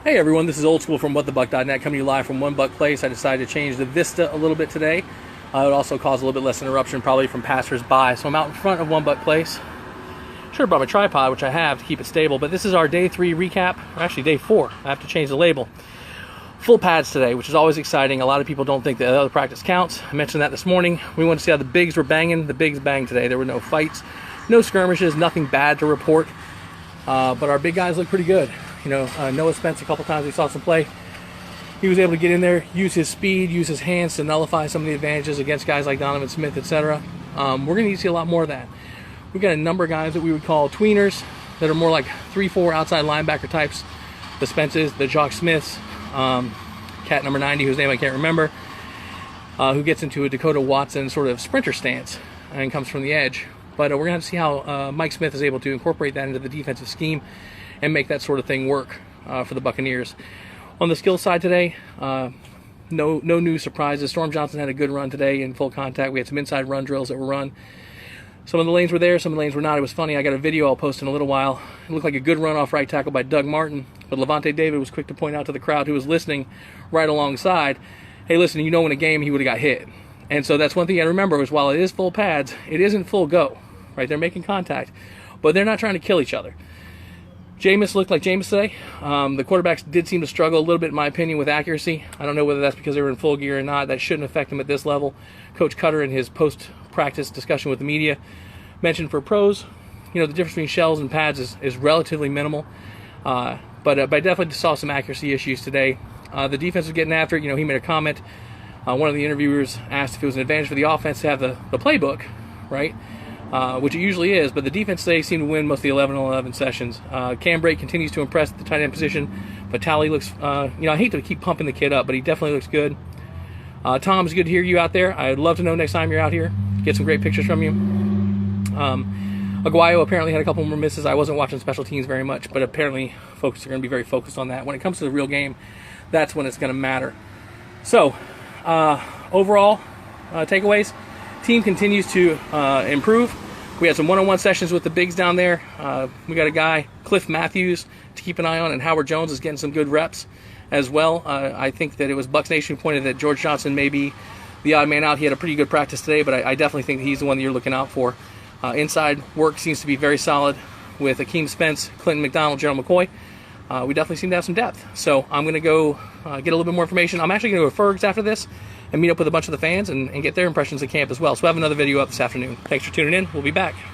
Hey everyone, this is Old School from WhatTheBuck.net coming to you live from One Buck Place. I decided to change the vista a little bit today. It would also cause a little bit less interruption probably from passers-by. So I'm out in front of One Buck Place. Should have brought my tripod, which I have to keep it stable, but this is our day 3 recap, or actually day 4. I have to change the label. Full pads today, which is always exciting. A lot of people don't think that other practice counts. I mentioned that this morning. We wanted to see how the bigs were banging. The bigs banged today. There were no fights, no skirmishes, nothing bad to report. But our big guys look pretty good. You know, Noah Spence, a couple times we saw some play. He was able to get in there, use his speed, use his hands to nullify some of the advantages against guys like Donovan Smith, etc. We're going to need to see a lot more of that. We've got a number of guys that we would call tweeners that are more like 3-4 outside linebacker types. The Spences, the Jock Smiths, cat number 90, whose name I can't remember, who gets into a Dakota Watson sort of sprinter stance and comes from the edge. But we're going to have to see how Mike Smith is able to incorporate that into the defensive scheme and make that sort of thing work for the Buccaneers. On the skill side today, no new surprises. Storm Johnson had a good run today in full contact. We had some inside run drills that were run. Some of the lanes were there, some of the lanes were not. It was funny. I got a video I'll post in a little while. It looked like a good run off right tackle by Doug Martin, but Levante David was quick to point out to the crowd who was listening right alongside, hey, listen, you know in a game he would have got hit. And so that's one thing you got to remember is while it is full pads, it isn't full go. Right? They're making contact, but they're not trying to kill each other. Jameis looked like Jameis today. The quarterbacks did seem to struggle a little bit, in my opinion, with accuracy. I don't know whether that's because they were in full gear or not. That shouldn't affect them at this level. Coach Cutter, in his post-practice discussion with the media, mentioned for pros, you know, the difference between shells and pads is relatively minimal. But I definitely saw some accuracy issues today. The defense was getting after it. You know, he made a comment. One of the interviewers asked if it was an advantage for the offense to have the playbook, right? Which it usually is, but the defense today seemed to win most of the 11-on-11 sessions. Cam Brate continues to impress at the tight end position, but Tally looks, you know, I hate to keep pumping the kid up, but he definitely looks good. Tom, it's good to hear you out there. I'd love to know next time you're out here, get some great pictures from you. Aguayo apparently had a couple more misses. I wasn't watching special teams very much, but apparently folks are going to be very focused on that. When it comes to the real game, that's when it's going to matter. So, overall, takeaways. Team continues to improve. We had some one-on-one sessions with the bigs down there. We got a guy, Cliff Matthews, to keep an eye on, and Howard Jones is getting some good reps as well. I think that it was Bucks Nation who pointed that George Johnson may be the odd man out. He had a pretty good practice today, but I definitely think he's the one that you're looking out for. Inside work seems to be very solid with Akeem Spence, Clinton McDonald, Gerald McCoy. We definitely seem to have some depth. So I'm going to go get a little bit more information. I'm actually going to go to Ferg's after this and meet up with a bunch of the fans and get their impressions of camp as well. So I have another video up this afternoon. Thanks for tuning in. We'll be back.